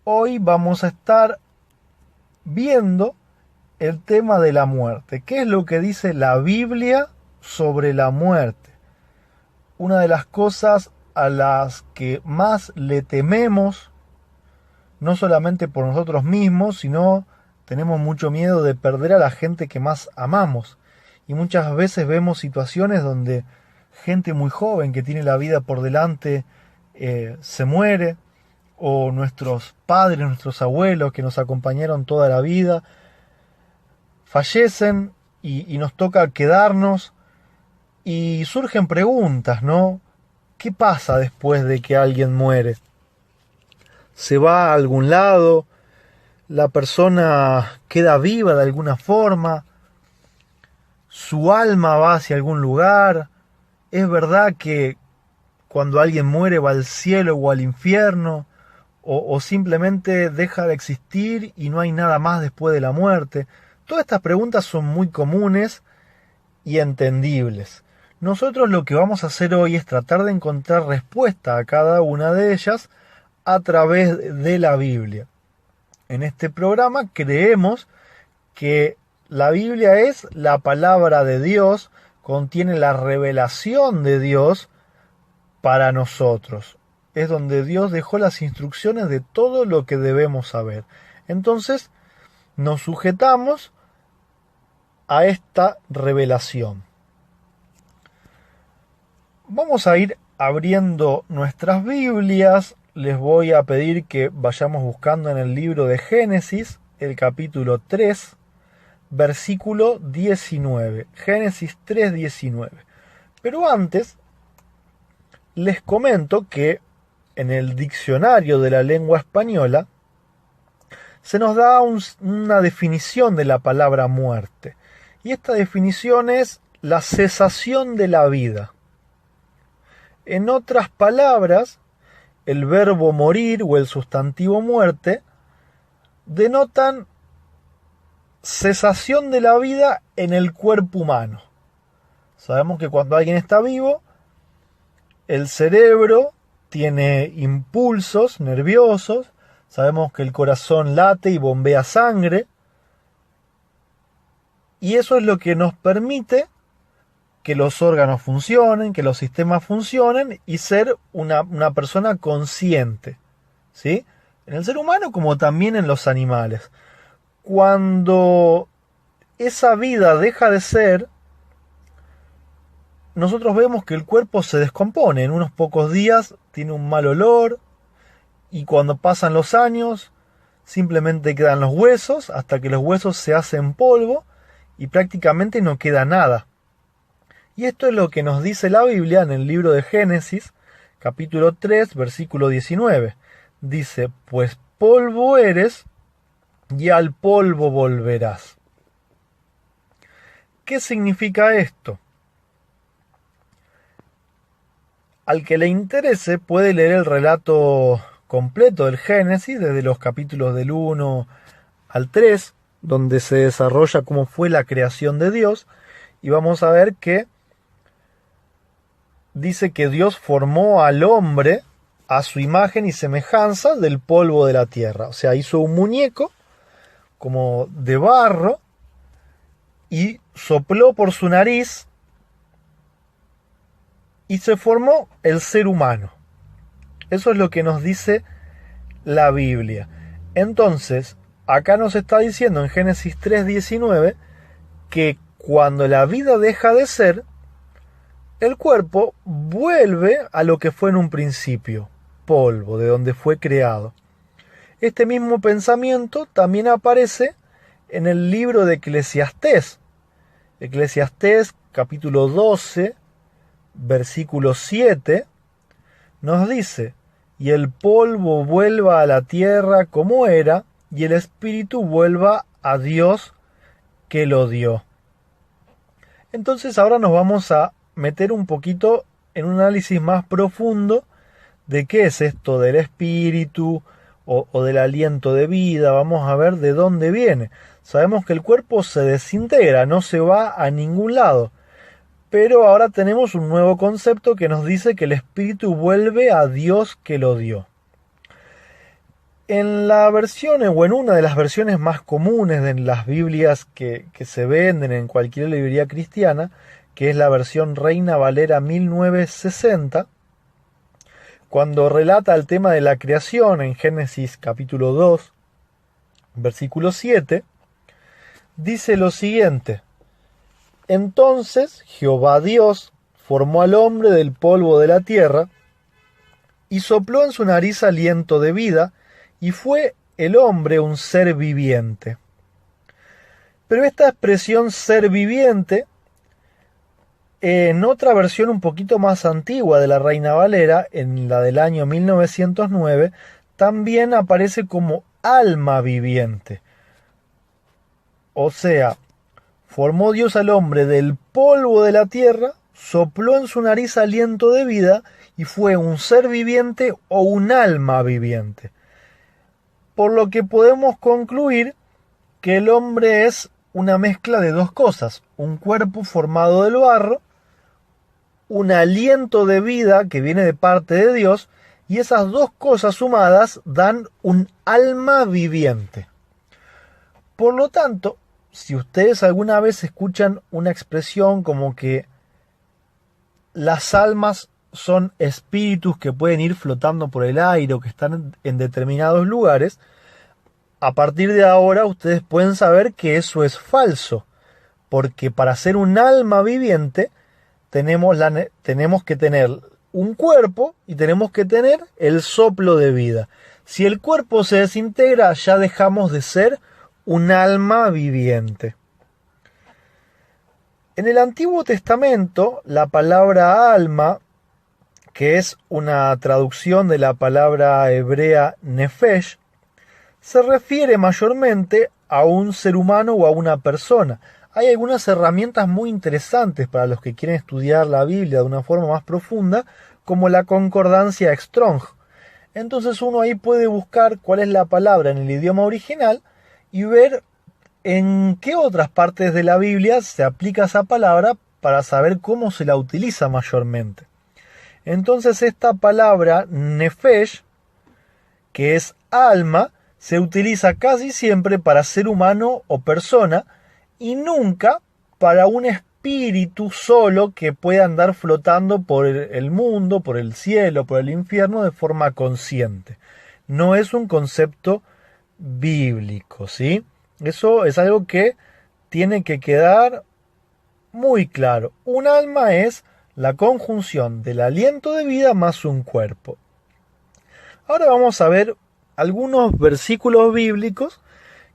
Hoy vamos a estar viendo el tema de la muerte. ¿Qué es lo que dice la Biblia sobre la muerte? Una de las cosas a las que más le tememos, no solamente por nosotros mismos, sino tenemos mucho miedo de perder a la gente que más amamos. Y muchas veces vemos situaciones donde gente muy joven que tiene la vida por delante se muere, o nuestros padres, nuestros abuelos que nos acompañaron toda la vida, fallecen y nos toca quedarnos y surgen preguntas, ¿no? ¿Qué pasa después de que alguien muere? ¿Se va a algún lado? ¿La persona queda viva de alguna forma? ¿Su alma va hacia algún lugar? ¿Es verdad que cuando alguien muere va al cielo o al infierno? ¿O simplemente deja de existir y no hay nada más después de la muerte? Todas estas preguntas son muy comunes y entendibles. Nosotros lo que vamos a hacer hoy es tratar de encontrar respuesta a cada una de ellas a través de la Biblia. En este programa creemos que la Biblia es la palabra de Dios, contiene la revelación de Dios para nosotros. Es donde Dios dejó las instrucciones de todo lo que debemos saber. Entonces, nos sujetamos a esta revelación. Vamos a ir abriendo nuestras Biblias. Les voy a pedir que vayamos buscando en el libro de Génesis, el capítulo 3, versículo 19. Génesis 3, 19. Pero antes, les comento que en el diccionario de la lengua española se nos da una definición de la palabra muerte. Y esta definición es la cesación de la vida. En otras palabras, el verbo morir o el sustantivo muerte denotan cesación de la vida en el cuerpo humano. Sabemos que cuando alguien está vivo, el cerebro tiene impulsos nerviosos, sabemos que el corazón late y bombea sangre, y eso es lo que nos permite que los órganos funcionen, que los sistemas funcionen y ser una persona consciente, ¿sí? En el ser humano como también en los animales. Cuando esa vida deja de ser, nosotros vemos que el cuerpo se descompone. En unos pocos días tiene un mal olor y cuando pasan los años simplemente quedan los huesos hasta que los huesos se hacen polvo y prácticamente no queda nada. Y esto es lo que nos dice la Biblia en el libro de Génesis, capítulo 3, versículo 19. Dice, pues polvo eres y al polvo volverás. ¿Qué significa esto? Al que le interese puede leer el relato completo del Génesis, desde los capítulos del 1 al 3, donde se desarrolla cómo fue la creación de Dios, y vamos a ver que dice que Dios formó al hombre a su imagen y semejanza del polvo de la tierra. O sea, hizo un muñeco como de barro y sopló por su nariz y se formó el ser humano. Eso es lo que nos dice la Biblia. Entonces, acá nos está diciendo en Génesis 3:19 que cuando la vida deja de ser, el cuerpo vuelve a lo que fue en un principio, polvo, de donde fue creado. Este mismo pensamiento también aparece en el libro de Eclesiastés. Eclesiastés capítulo 12, versículo 7, nos dice, y el polvo vuelva a la tierra como era, y el espíritu vuelva a Dios que lo dio. Entonces ahora nos vamos a meter un poquito en un análisis más profundo de qué es esto del espíritu o del aliento de vida. Vamos a ver de dónde viene. Sabemos que el cuerpo se desintegra, no se va a ningún lado. Pero ahora tenemos un nuevo concepto que nos dice que el espíritu vuelve a Dios que lo dio. En la versión o en una de las versiones más comunes de las Biblias que se venden en cualquier librería cristiana, que es la versión Reina Valera 1960, cuando relata el tema de la creación en Génesis capítulo 2, versículo 7, dice lo siguiente: Entonces Jehová Dios formó al hombre del polvo de la tierra y sopló en su nariz aliento de vida, y fue el hombre un ser viviente. Pero esta expresión ser viviente, en otra versión un poquito más antigua de la Reina Valera, en la del año 1909, también aparece como alma viviente. O sea, formó Dios al hombre del polvo de la tierra, sopló en su nariz aliento de vida y fue un ser viviente o un alma viviente. Por lo que podemos concluir que el hombre es una mezcla de dos cosas: un cuerpo formado del barro, un aliento de vida que viene de parte de Dios, y esas dos cosas sumadas dan un alma viviente. Por lo tanto, si ustedes alguna vez escuchan una expresión como que las almas son espíritus que pueden ir flotando por el aire o que están en determinados lugares, a partir de ahora ustedes pueden saber que eso es falso, porque para ser un alma viviente tenemos que tener un cuerpo y tenemos que tener el soplo de vida. Si el cuerpo se desintegra, ya dejamos de ser un alma viviente. En el Antiguo Testamento, la palabra alma, que es una traducción de la palabra hebrea nefesh, se refiere mayormente a un ser humano o a una persona. Hay algunas herramientas muy interesantes para los que quieren estudiar la Biblia de una forma más profunda, como la concordancia Strong. Entonces uno ahí puede buscar cuál es la palabra en el idioma original y ver en qué otras partes de la Biblia se aplica esa palabra para saber cómo se la utiliza mayormente. Entonces esta palabra nefesh, que es alma, se utiliza casi siempre para ser humano o persona y nunca para un espíritu solo que pueda andar flotando por el mundo, por el cielo, por el infierno de forma consciente. No es un concepto bíblico, ¿sí? Eso es algo que tiene que quedar muy claro. Un alma es la conjunción del aliento de vida más un cuerpo. Ahora vamos a ver algunos versículos bíblicos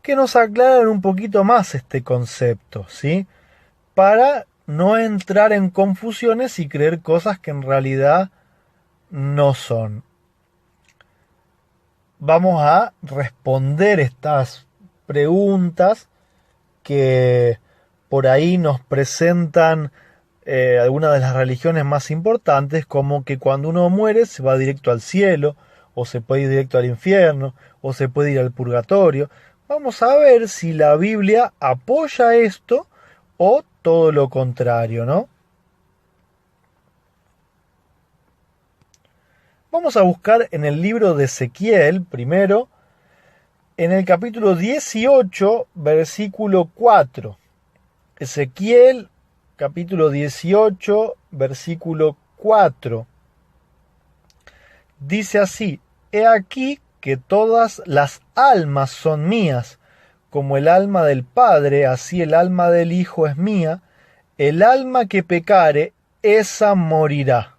que nos aclaran un poquito más este concepto, ¿sí? Para no entrar en confusiones y creer cosas que en realidad no son. Vamos a responder estas preguntas que por ahí nos presentan algunas de las religiones más importantes, como que cuando uno muere se va directo al cielo, o se puede ir directo al infierno, o se puede ir al purgatorio. Vamos a ver si la Biblia apoya esto o todo lo contrario, ¿no? Vamos a buscar en el libro de Ezequiel primero, en el capítulo 18, versículo 4. Ezequiel, capítulo 18, versículo 4. Dice así: He aquí que todas las almas son mías, como el alma del Padre, así el alma del Hijo es mía. El alma que pecare, esa morirá.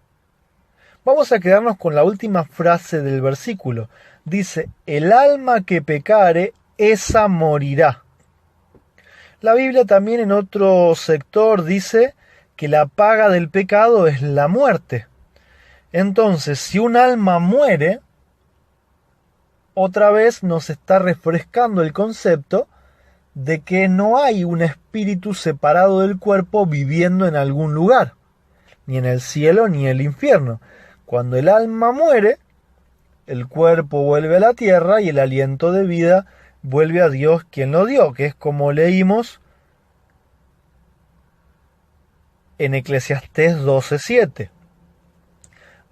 Vamos a quedarnos con la última frase del versículo. Dice: el alma que pecare, esa morirá. La Biblia también en otro sector dice que la paga del pecado es la muerte. Entonces, si un alma muere, otra vez nos está refrescando el concepto de que no hay un espíritu separado del cuerpo viviendo en algún lugar, ni en el cielo ni en el infierno. Cuando el alma muere, el cuerpo vuelve a la tierra y el aliento de vida vuelve a Dios quien lo dio, que es como leímos en Eclesiastés 12:7.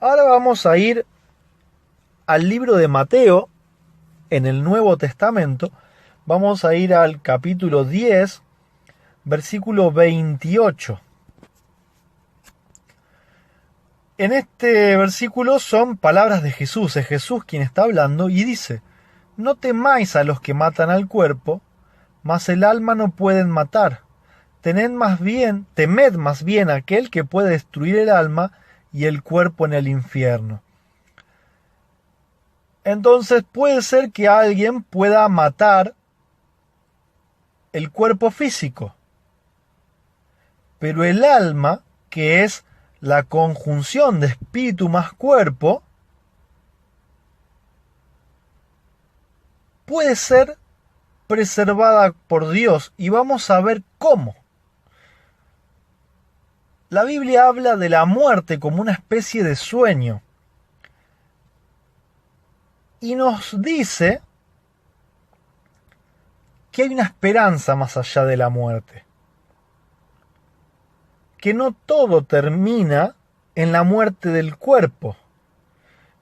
Ahora vamos a ir al libro de Mateo, en el Nuevo Testamento. Vamos a ir al capítulo 10, versículo 28. En este versículo son palabras de Jesús, es Jesús quien está hablando y dice: no temáis a los que matan al cuerpo, mas el alma no pueden matar. Temed más bien a aquel que puede destruir el alma y el cuerpo en el infierno. Entonces puede ser que alguien pueda matar el cuerpo físico, pero el alma, que es la conjunción de espíritu más cuerpo, puede ser preservada por Dios, y vamos a ver cómo. La Biblia habla de la muerte como una especie de sueño y nos dice que hay una esperanza más allá de la muerte, que no todo termina en la muerte del cuerpo.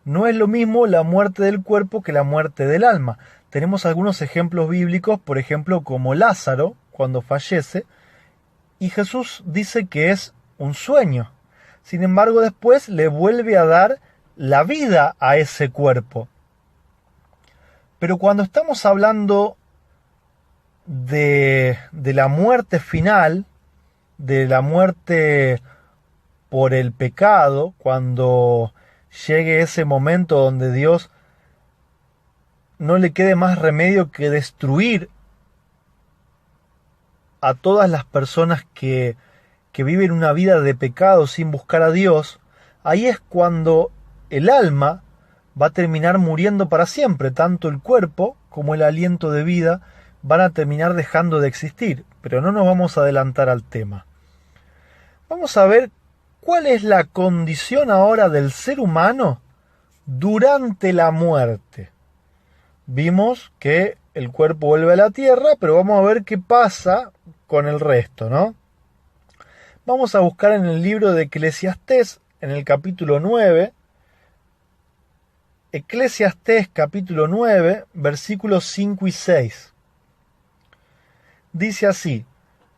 No es lo mismo la muerte del cuerpo que la muerte del alma. Tenemos algunos ejemplos bíblicos, por ejemplo, como Lázaro, cuando fallece, y Jesús dice que es un sueño. Sin embargo, después le vuelve a dar la vida a ese cuerpo. Pero cuando estamos hablando de la muerte final, de la muerte por el pecado, cuando llegue ese momento donde Dios no le quede más remedio que destruir a todas las personas que viven una vida de pecado sin buscar a Dios, ahí es cuando el alma va a terminar muriendo para siempre. Tanto el cuerpo como el aliento de vida van a terminar dejando de existir. Pero no nos vamos a adelantar al tema. Vamos a ver cuál es la condición ahora del ser humano durante la muerte. Vimos que el cuerpo vuelve a la tierra, pero vamos a ver qué pasa con el resto, ¿no? Vamos a buscar en el libro de Eclesiastés, en el capítulo 9, Eclesiastés capítulo 9, versículos 5 y 6. Dice así: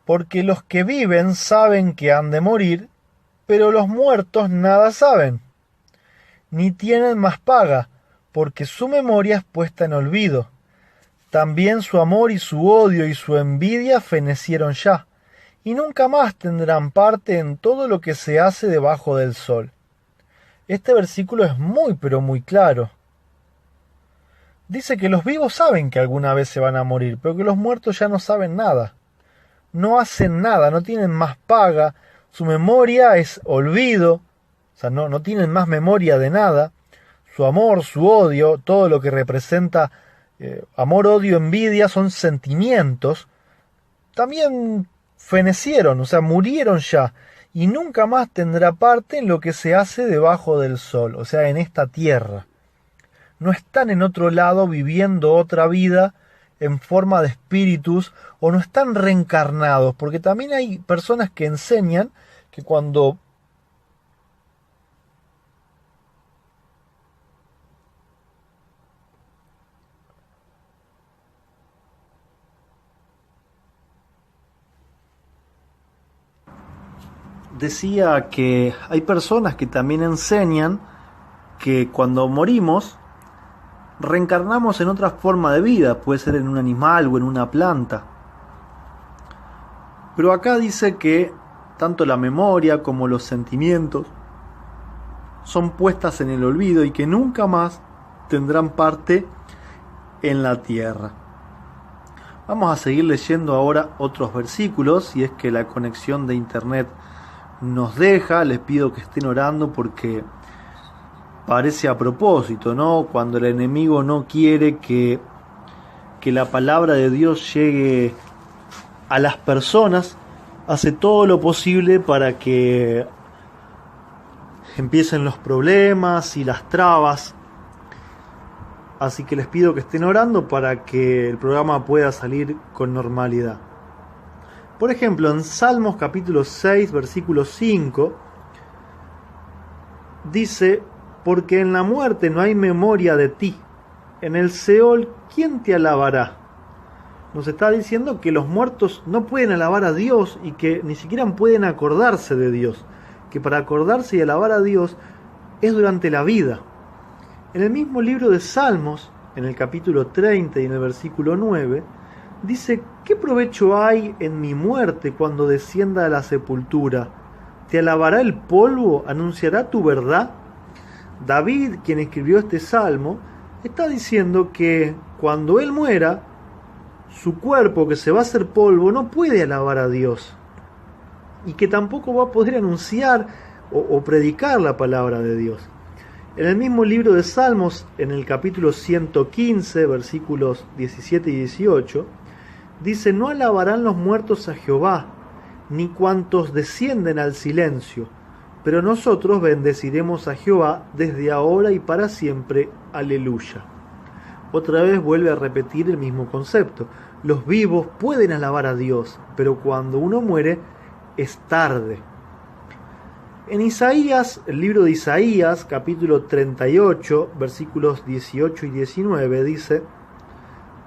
porque los que viven saben que han de morir, pero los muertos nada saben, ni tienen más paga, porque su memoria es puesta en olvido. También su amor y su odio y su envidia fenecieron ya, y nunca más tendrán parte en todo lo que se hace debajo del sol. Este versículo es muy pero muy claro. Dice que los vivos saben que alguna vez se van a morir, pero que los muertos ya no saben nada. No hacen nada, no tienen más paga, su memoria es olvido, o sea, no tienen más memoria de nada. Su amor, su odio, todo lo que representa amor, odio, envidia, son sentimientos. También fenecieron, o sea, murieron ya, y nunca más tendrá parte en lo que se hace debajo del sol, o sea, en esta tierra. No están en otro lado viviendo otra vida en forma de espíritus, o no están reencarnados, porque también hay personas que enseñan que cuando decía que hay personas que también enseñan que cuando morimos reencarnamos en otra forma de vida, puede ser en un animal o en una planta. Pero acá dice que tanto la memoria como los sentimientos son puestas en el olvido y que nunca más tendrán parte en la tierra. Vamos a seguir leyendo ahora otros versículos, si es que la conexión de internet nos deja. Les pido que estén orando porque parece a propósito, ¿no? Cuando el enemigo no quiere que la palabra de Dios llegue a las personas, hace todo lo posible para que empiecen los problemas y las trabas. Así que les pido que estén orando para que el programa pueda salir con normalidad. Por ejemplo, en Salmos capítulo 6, versículo 5, dice: porque en la muerte no hay memoria de ti, en el Seol, ¿quién te alabará? Nos está diciendo que los muertos no pueden alabar a Dios y que ni siquiera pueden acordarse de Dios. Que para acordarse y alabar a Dios es durante la vida. En el mismo libro de Salmos, en el capítulo 30 y en el versículo 9, dice: ¿qué provecho hay en mi muerte cuando descienda a la sepultura? ¿Te alabará el polvo? ¿Anunciará tu verdad? David, quien escribió este salmo, está diciendo que cuando él muera, su cuerpo, que se va a hacer polvo, no puede alabar a Dios. Y que tampoco va a poder anunciar o predicar la palabra de Dios. En el mismo libro de Salmos, en el capítulo 115, versículos 17 y 18, dice: no alabarán los muertos a Jehová, ni cuantos descienden al silencio, pero nosotros bendeciremos a Jehová desde ahora y para siempre. Aleluya. Otra vez vuelve a repetir el mismo concepto. Los vivos pueden alabar a Dios, pero cuando uno muere es tarde. En Isaías, el libro de Isaías, capítulo 38, versículos 18 y 19, dice: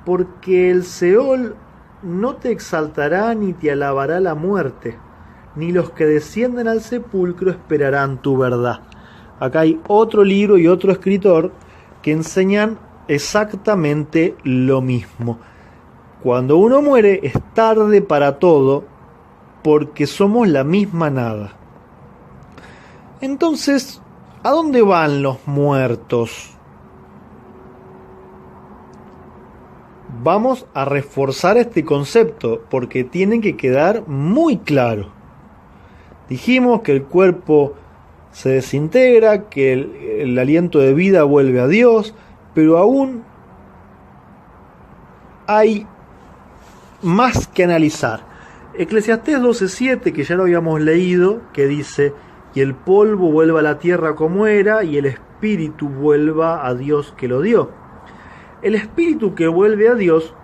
porque el Seol no te exaltará ni te alabará la muerte, ni los que descienden al sepulcro esperarán tu verdad. Acá hay otro libro y otro escritor que enseñan exactamente lo mismo. Cuando uno muere es tarde para todo, porque somos la misma nada. Entonces, ¿a dónde van los muertos? Vamos a reforzar este concepto porque tiene que quedar muy claro. Dijimos que el cuerpo se desintegra, que el aliento de vida vuelve a Dios, pero aún hay más que analizar. Eclesiastés 12:7, que ya lo habíamos leído, que dice: y el polvo vuelva a la tierra como era, y el espíritu vuelva a Dios que lo dio. El espíritu que vuelve a Dios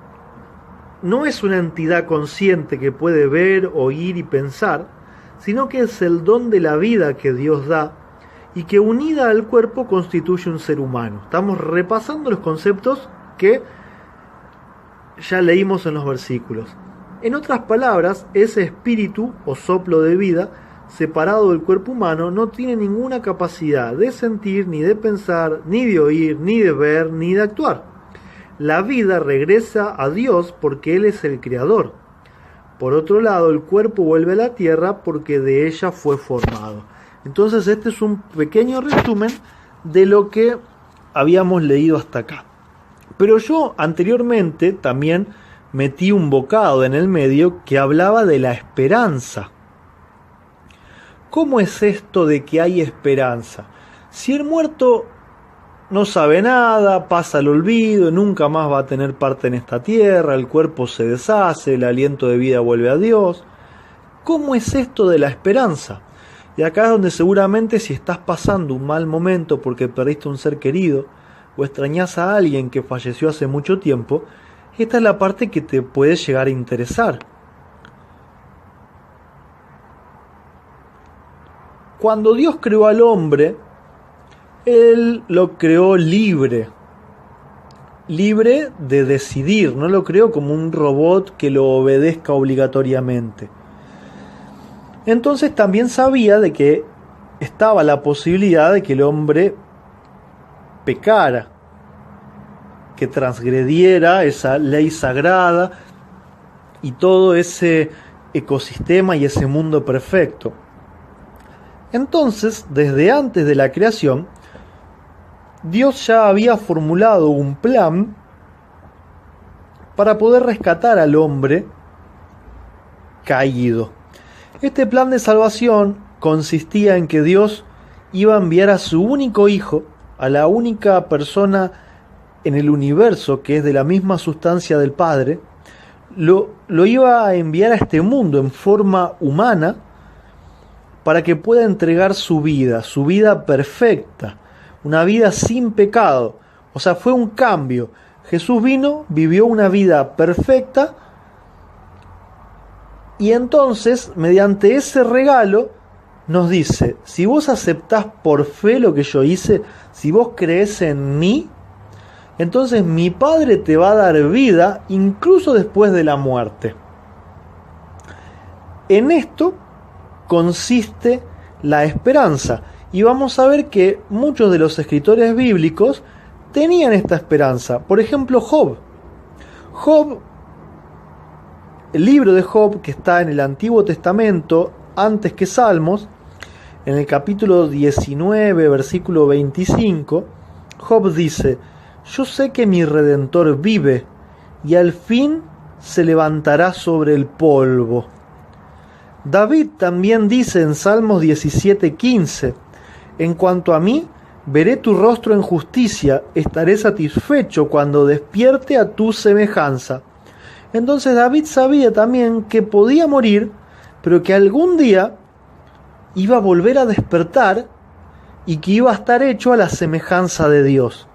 no es una entidad consciente que puede ver, oír y pensar, sino que es el don de la vida que Dios da y que unida al cuerpo constituye un ser humano. Estamos repasando los conceptos que ya leímos en los versículos. En otras palabras, ese espíritu o soplo de vida separado del cuerpo humano no tiene ninguna capacidad de sentir, ni de pensar, ni de oír, ni de ver, ni de actuar. La vida regresa a Dios porque Él es el creador. Por otro lado, el cuerpo vuelve a la tierra porque de ella fue formado. Entonces este es un pequeño resumen de lo que habíamos leído hasta acá. Pero yo anteriormente también metí un bocado en el medio que hablaba de la esperanza. ¿Cómo es esto de que hay esperanza? Si el muerto no sabe nada, pasa al olvido, nunca más va a tener parte en esta tierra, el cuerpo se deshace, el aliento de vida vuelve a Dios. ¿Cómo es esto de la esperanza? Y acá es donde seguramente, si estás pasando un mal momento porque perdiste un ser querido o extrañas a alguien que falleció hace mucho tiempo, esta es la parte que te puede llegar a interesar. Cuando Dios creó al hombre, Él lo creó libre de decidir, no lo creó como un robot que lo obedezca obligatoriamente. Entonces también sabía de que estaba la posibilidad de que el hombre pecara, que transgrediera esa ley sagrada y todo ese ecosistema y ese mundo perfecto. Entonces, desde antes de la creación, Dios ya había formulado un plan para poder rescatar al hombre caído. Este plan de salvación consistía en que Dios iba a enviar a su único hijo, a la única persona en el universo que es de la misma sustancia del Padre, lo iba a enviar a este mundo en forma humana para que pueda entregar su vida perfecta, una vida sin pecado. O sea, fue un cambio. Jesús vino, vivió una vida perfecta y entonces, mediante ese regalo, nos dice: si vos aceptás por fe lo que yo hice, si vos creés en mí, entonces mi Padre te va a dar vida incluso después de la muerte. En esto consiste la esperanza. Y vamos a ver que muchos de los escritores bíblicos tenían esta esperanza. Por ejemplo, Job. El libro de Job, que está en el Antiguo Testamento, antes que Salmos, en el capítulo 19, versículo 25, Job dice: yo sé que mi Redentor vive, y al fin se levantará sobre el polvo. David también dice en Salmos 17:15: en cuanto a mí, veré tu rostro en justicia, estaré satisfecho cuando despierte a tu semejanza. Entonces David sabía también que podía morir, pero que algún día iba a volver a despertar y que iba a estar hecho a la semejanza de Dios.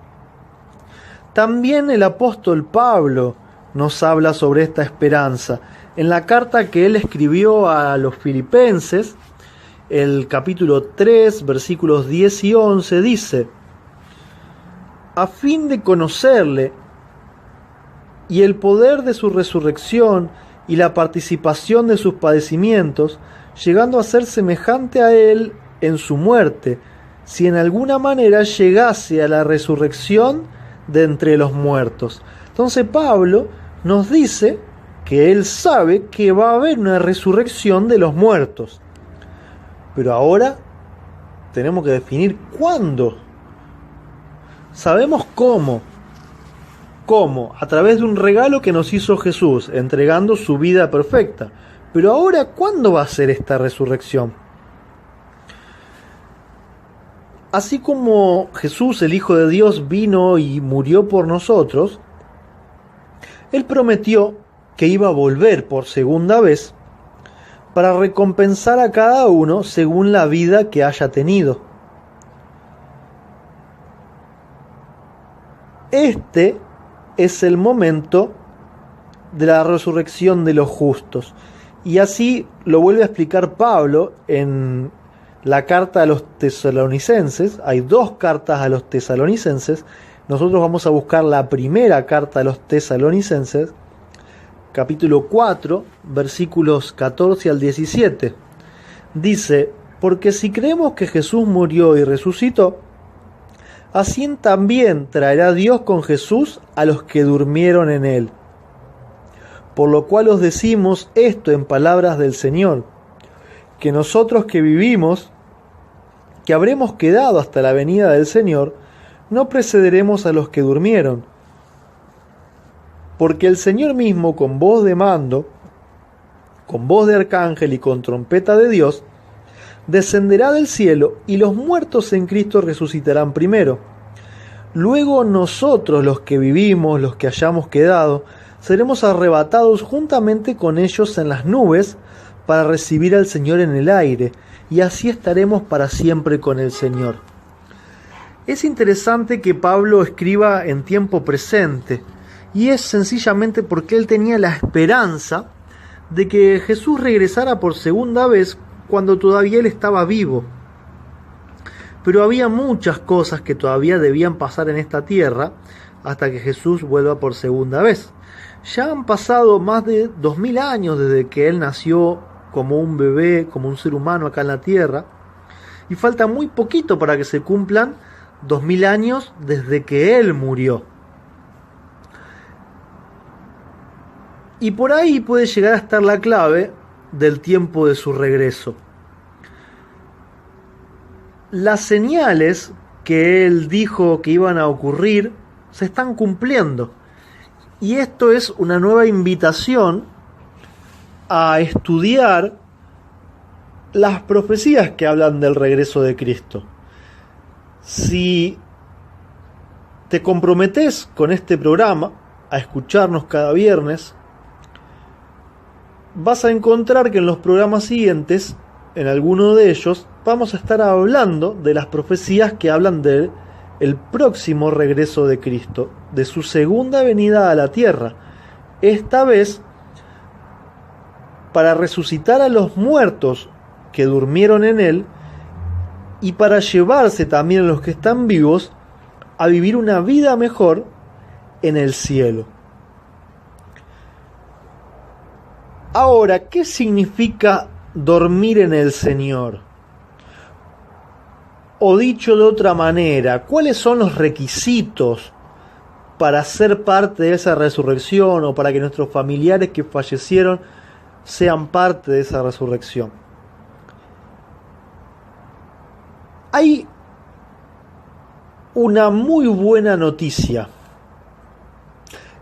También el apóstol Pablo nos habla sobre esta esperanza. En la carta que él escribió a los filipenses, el capítulo 3, versículos 10 y 11, dice: a fin de conocerle y el poder de su resurrección y la participación de sus padecimientos, llegando a ser semejante a él en su muerte, si en alguna manera llegase a la resurrección de entre los muertos. Entonces Pablo nos dice que él sabe que va a haber una resurrección de los muertos. Pero ahora tenemos que definir cuándo. Sabemos cómo. ¿Cómo? A través de un regalo que nos hizo Jesús, entregando su vida perfecta. Pero ahora, ¿cuándo va a ser esta resurrección? Así como Jesús, el Hijo de Dios, vino y murió por nosotros, Él prometió que iba a volver por segunda vez para recompensar a cada uno según la vida que haya tenido. Este es el momento de la resurrección de los justos. Y así lo vuelve a explicar Pablo en la carta a los tesalonicenses. Hay dos cartas a los tesalonicenses. Nosotros vamos a buscar la primera carta a los tesalonicenses, capítulo 4, versículos 14 al 17. Dice: porque si creemos que Jesús murió y resucitó, así también traerá Dios con Jesús a los que durmieron en él. Por lo cual os decimos esto en palabras del Señor, que nosotros que vivimos, que habremos quedado hasta la venida del Señor, no precederemos a los que durmieron. Porque el Señor mismo, con voz de mando, con voz de arcángel y con trompeta de Dios, descenderá del cielo, y los muertos en Cristo resucitarán primero. Luego nosotros, los que vivimos, los que hayamos quedado, seremos arrebatados juntamente con ellos en las nubes para recibir al Señor en el aire, y así estaremos para siempre con el Señor. Es interesante que Pablo escriba en tiempo presente, y es sencillamente porque él tenía la esperanza de que Jesús regresara por segunda vez cuando todavía él estaba vivo. Pero había muchas cosas que todavía debían pasar en esta tierra hasta que Jesús vuelva por segunda vez. Ya han pasado más de 2000 años desde que él nació como un bebé, como un ser humano acá en la tierra, y falta muy poquito para que se cumplan 2000 años desde que él murió. Y por ahí puede llegar a estar la clave del tiempo de su regreso. Las señales que él dijo que iban a ocurrir se están cumpliendo. Y esto es una nueva invitación a estudiar las profecías que hablan del regreso de Cristo. Si te comprometes con este programa a escucharnos cada viernes, vas a encontrar que en los programas siguientes, en alguno de ellos, vamos a estar hablando de las profecías que hablan del próximo regreso de Cristo, de su segunda venida a la tierra, esta vez para resucitar a los muertos que durmieron en él y para llevarse también a los que están vivos a vivir una vida mejor en el cielo. Ahora, ¿qué significa dormir en el Señor? O dicho de otra manera, ¿cuáles son los requisitos para ser parte de esa resurrección o para que nuestros familiares que fallecieron sean parte de esa resurrección? Hay una muy buena noticia.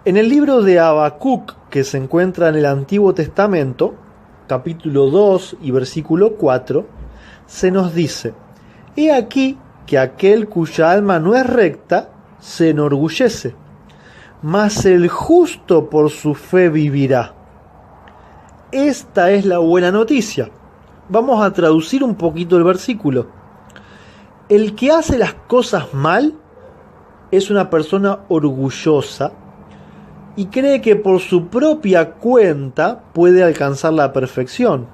En el libro de Habacuc, que se encuentra en el Antiguo Testamento, capítulo 2 y versículo 4, se nos dice: He aquí que aquel cuya alma no es recta se enorgullece, mas el justo por su fe vivirá. Esta es la buena noticia. Vamos a traducir un poquito el versículo. El que hace las cosas mal es una persona orgullosa y cree que por su propia cuenta puede alcanzar la perfección,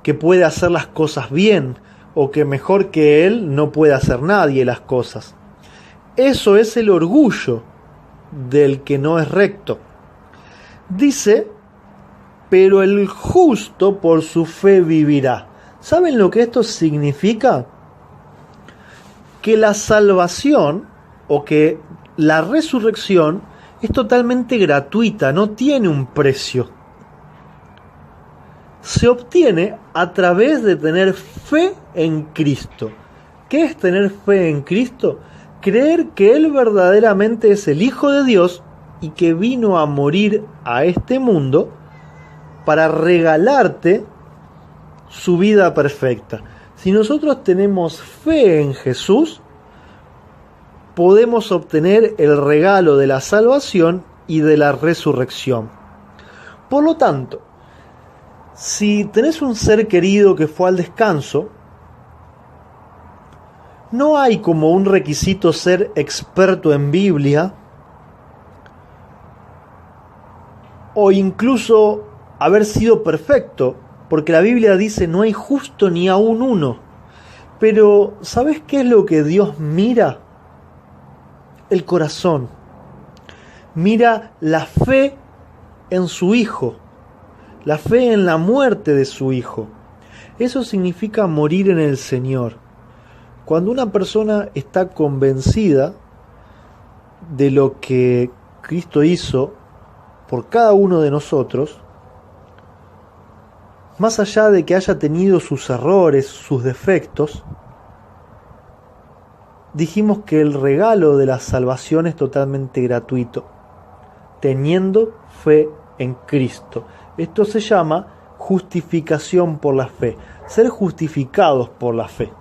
que puede hacer las cosas bien, o que mejor que él no puede hacer nadie las cosas. Eso es el orgullo del que no es recto. Dice, pero el justo por su fe vivirá. ¿Saben lo que esto significa? Que la salvación o que la resurrección es totalmente gratuita, no tiene un precio. Se obtiene a través de tener fe en Cristo. ¿Qué es tener fe en Cristo? Creer que Él verdaderamente es el Hijo de Dios y que vino a morir a este mundo para regalarte su vida perfecta. Si nosotros tenemos fe en Jesús, podemos obtener el regalo de la salvación y de la resurrección. Por lo tanto, si tenés un ser querido que fue al descanso, no hay como un requisito ser experto en Biblia o incluso haber sido perfecto, porque la Biblia dice no hay justo ni aún uno. Pero ¿sabes qué es lo que Dios mira? El corazón. Mira la fe en su Hijo, la fe en la muerte de su Hijo. Eso significa morir en el Señor. Cuando una persona está convencida de lo que Cristo hizo por cada uno de nosotros, más allá de que haya tenido sus errores, sus defectos, dijimos que el regalo de la salvación es totalmente gratuito, teniendo fe en Cristo. Esto se llama justificación por la fe, ser justificados por la fe.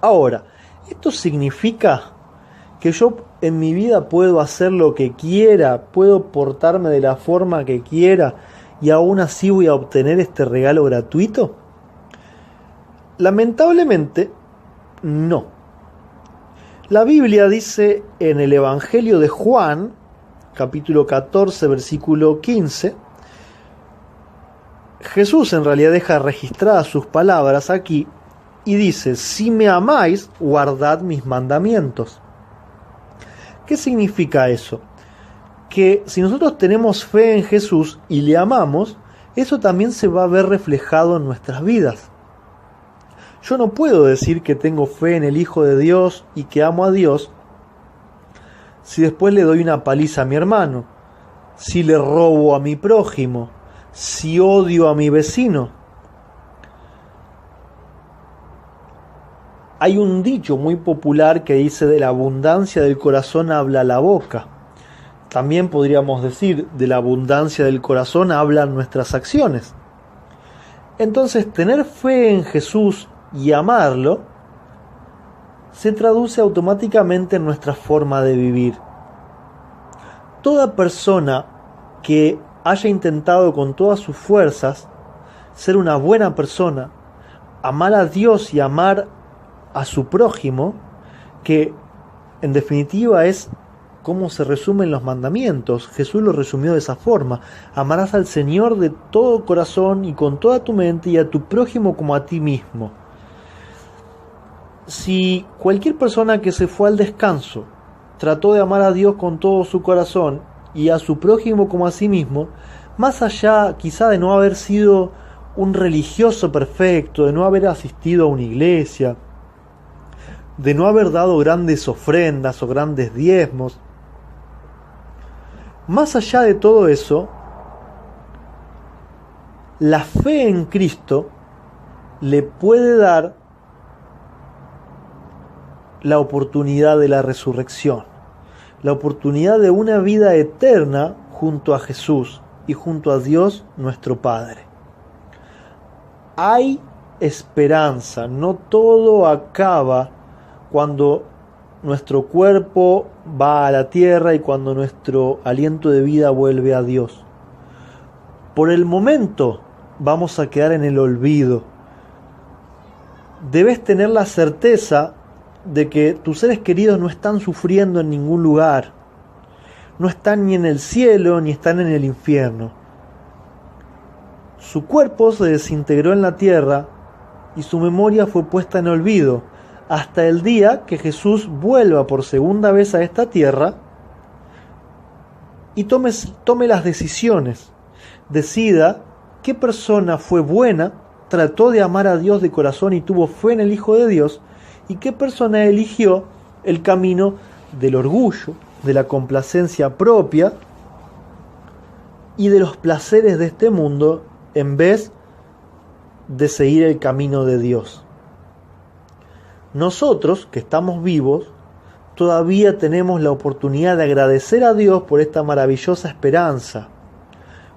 Ahora, ¿esto significa que yo en mi vida puedo hacer lo que quiera, puedo portarme de la forma que quiera y aún así voy a obtener este regalo gratuito? Lamentablemente, no. La Biblia dice en el Evangelio de Juan, capítulo 14, versículo 15, Jesús en realidad deja registradas sus palabras aquí y dice: si me amáis, guardad mis mandamientos. ¿Qué significa eso? Que si nosotros tenemos fe en Jesús y le amamos, eso también se va a ver reflejado en nuestras vidas. Yo no puedo decir que tengo fe en el Hijo de Dios y que amo a Dios si después le doy una paliza a mi hermano, si le robo a mi prójimo, si odio a mi vecino. Hay un dicho muy popular que dice: de la abundancia del corazón habla la boca. También podríamos decir: de la abundancia del corazón hablan nuestras acciones. Entonces, tener fe en Jesús y amarlo se traduce automáticamente en nuestra forma de vivir. Toda persona que haya intentado con todas sus fuerzas ser una buena persona, amar a Dios y amar a su prójimo, que en definitiva es como se resumen los mandamientos. Jesús lo resumió de esa forma: amarás al Señor de todo corazón y con toda tu mente, y a tu prójimo como a ti mismo. Si cualquier persona que se fue al descanso trató de amar a Dios con todo su corazón y a su prójimo como a sí mismo, más allá quizá de no haber sido un religioso perfecto, de no haber asistido a una iglesia, de no haber dado grandes ofrendas o grandes diezmos, más allá de todo eso, la fe en Cristo le puede dar la oportunidad de la resurrección, la oportunidad de una vida eterna junto a Jesús y junto a Dios nuestro Padre. Hay esperanza, no todo acaba cuando nuestro cuerpo va a la tierra y cuando nuestro aliento de vida vuelve a Dios. Por el momento vamos a quedar en el olvido. Debes tener la certeza de que tus seres queridos no están sufriendo en ningún lugar, no están ni en el cielo ni están en el infierno. Su cuerpo se desintegró en la tierra y su memoria fue puesta en olvido hasta el día que Jesús vuelva por segunda vez a esta tierra y tome las decisiones, decida qué persona fue buena, trató de amar a Dios de corazón y tuvo fe en el Hijo de Dios, y qué persona eligió el camino del orgullo, de la complacencia propia y de los placeres de este mundo en vez de seguir el camino de Dios. Nosotros, que estamos vivos, todavía tenemos la oportunidad de agradecer a Dios por esta maravillosa esperanza,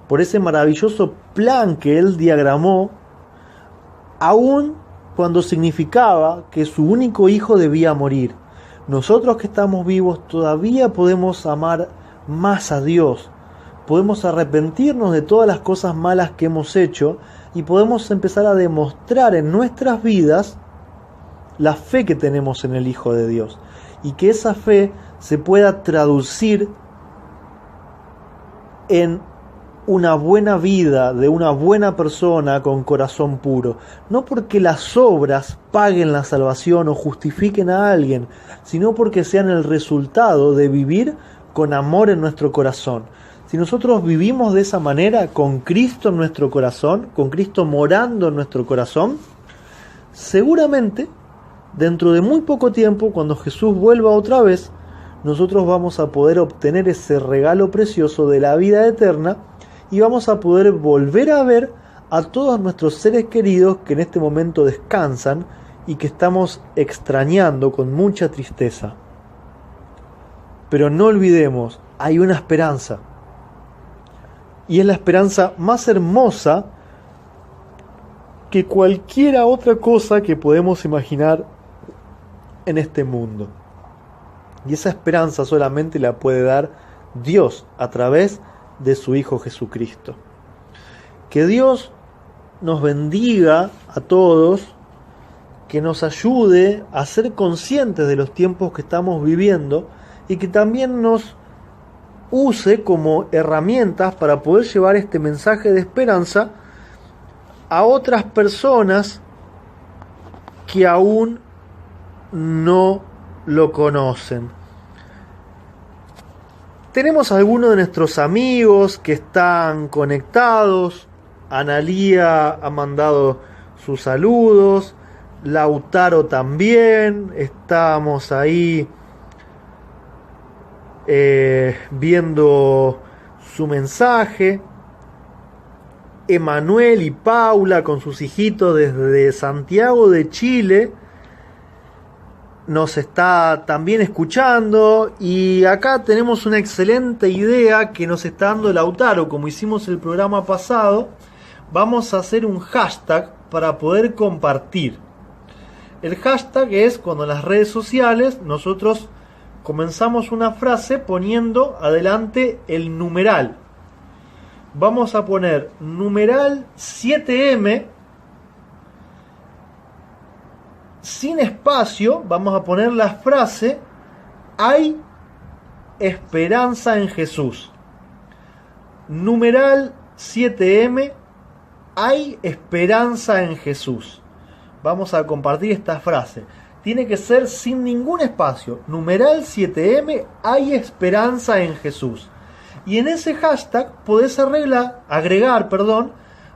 por ese maravilloso plan que Él diagramó, aún cuando significaba que su único hijo debía morir. Nosotros que estamos vivos todavía podemos amar más a Dios, podemos arrepentirnos de todas las cosas malas que hemos hecho y podemos empezar a demostrar en nuestras vidas la fe que tenemos en el Hijo de Dios y que esa fe se pueda traducir en una buena vida de una buena persona con corazón puro, no porque las obras paguen la salvación o justifiquen a alguien, sino porque sean el resultado de vivir con amor en nuestro corazón. Si nosotros vivimos de esa manera, con Cristo en nuestro corazón, con Cristo morando en nuestro corazón, seguramente dentro de muy poco tiempo, cuando Jesús vuelva otra vez, nosotros vamos a poder obtener ese regalo precioso de la vida eterna y vamos a poder volver a ver a todos nuestros seres queridos que en este momento descansan y que estamos extrañando con mucha tristeza. Pero no olvidemos, hay una esperanza. Y es la esperanza más hermosa que cualquier otra cosa que podemos imaginar en este mundo. Y esa esperanza solamente la puede dar Dios a través de su Hijo Jesucristo. Que Dios nos bendiga a todos, que nos ayude a ser conscientes de los tiempos que estamos viviendo y que también nos use como herramientas para poder llevar este mensaje de esperanza a otras personas que aún no lo conocen. Tenemos algunos de nuestros amigos que están conectados. Analía ha mandado sus saludos, Lautaro también. Estamos ahí viendo su mensaje. Emanuel y Paula con sus hijitos desde Santiago de Chile nos está también escuchando, y acá tenemos una excelente idea que nos está dando Lautaro. Como hicimos el programa pasado, vamos a hacer un hashtag para poder compartir. El hashtag es cuando en las redes sociales nosotros comenzamos una frase poniendo adelante el numeral. Vamos a poner numeral 7M sin espacio. Vamos a poner la frase: hay esperanza en Jesús. Numeral 7M, hay esperanza en Jesús. Vamos a compartir esta frase. tiene que ser sin ningún espacio. Numeral 7M, hay esperanza en Jesús. Y en ese hashtag podés agregar,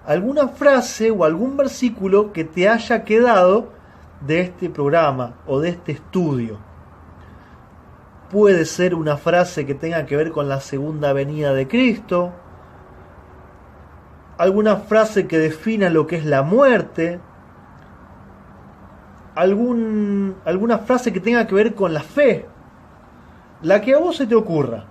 alguna frase o algún versículo que te haya quedado de este programa o de este estudio. Puede ser una frase que tenga que ver con la segunda venida de Cristo, alguna frase que defina lo que es la muerte, alguna frase que tenga que ver con la fe, la que a vos se te ocurra.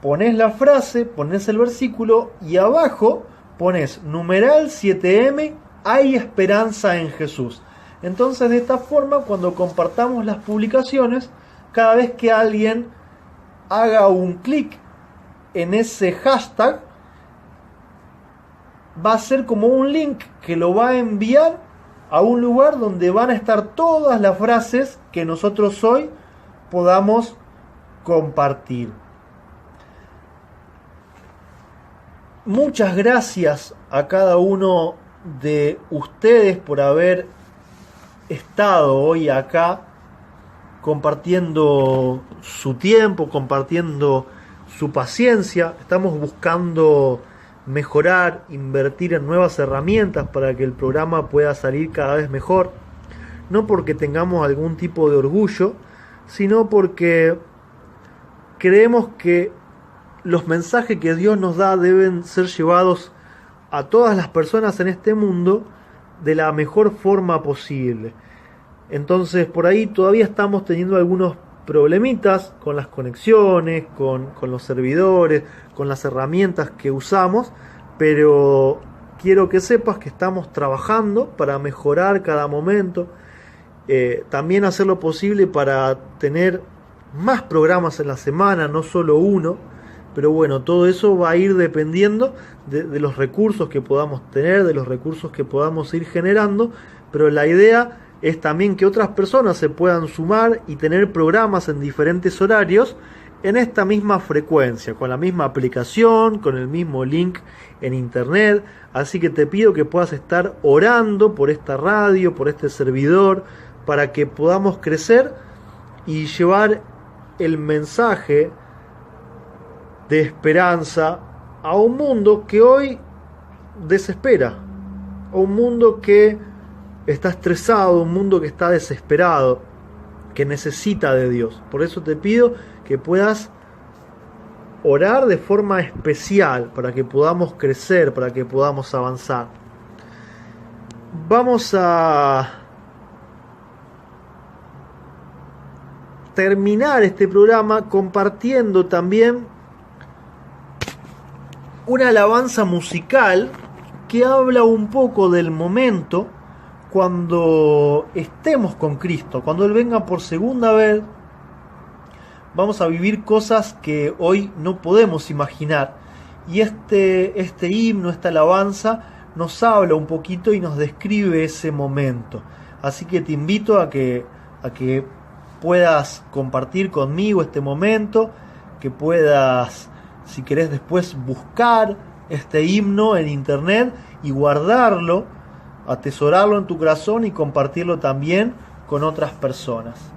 Ponés la frase, ponés el versículo y abajo ponés numeral 7M, hay esperanza en Jesús. Entonces, de esta forma, cuando compartamos las publicaciones, cada vez que alguien haga un clic en ese hashtag, va a ser como un link que lo va a enviar a un lugar donde van a estar todas las frases que nosotros hoy podamos compartir. Muchas gracias a cada uno de ustedes por haber estado hoy acá compartiendo su tiempo, compartiendo su paciencia. Estamos buscando mejorar, invertir en nuevas herramientas para que el programa pueda salir cada vez mejor. No porque tengamos algún tipo de orgullo, sino porque creemos que los mensajes que Dios nos da deben ser llevados a todas las personas en este mundo de la mejor forma posible. Entonces, por ahí todavía estamos teniendo algunos problemitas con las conexiones, con los servidores, con las herramientas que usamos, pero quiero que sepas que estamos trabajando para mejorar cada momento, también hacer lo posible para tener más programas en la semana, no solo uno. Pero bueno, todo eso va a ir dependiendo de los recursos que podamos tener, de los recursos que podamos ir generando, pero la idea es también que otras personas se puedan sumar y tener programas en diferentes horarios en esta misma frecuencia, con la misma aplicación, con el mismo link en internet. Así que te pido que puedas estar orando por esta radio, por este servidor, para que podamos crecer y llevar el mensaje de esperanza a un mundo que hoy desespera, a un mundo que está estresado, un mundo que está desesperado, que necesita de Dios. Por eso te pido que puedas orar de forma especial para que podamos crecer, para que podamos avanzar. Vamos a terminar este programa compartiendo también una alabanza musical que habla un poco del momento cuando estemos con Cristo, cuando Él venga por segunda vez. Vamos a vivir cosas que hoy no podemos imaginar, y este himno, esta alabanza nos habla un poquito y nos describe ese momento. Así que te invito a que puedas compartir conmigo este momento, que puedas, si querés, después buscar este himno en internet y guardarlo, atesorarlo en tu corazón y compartirlo también con otras personas.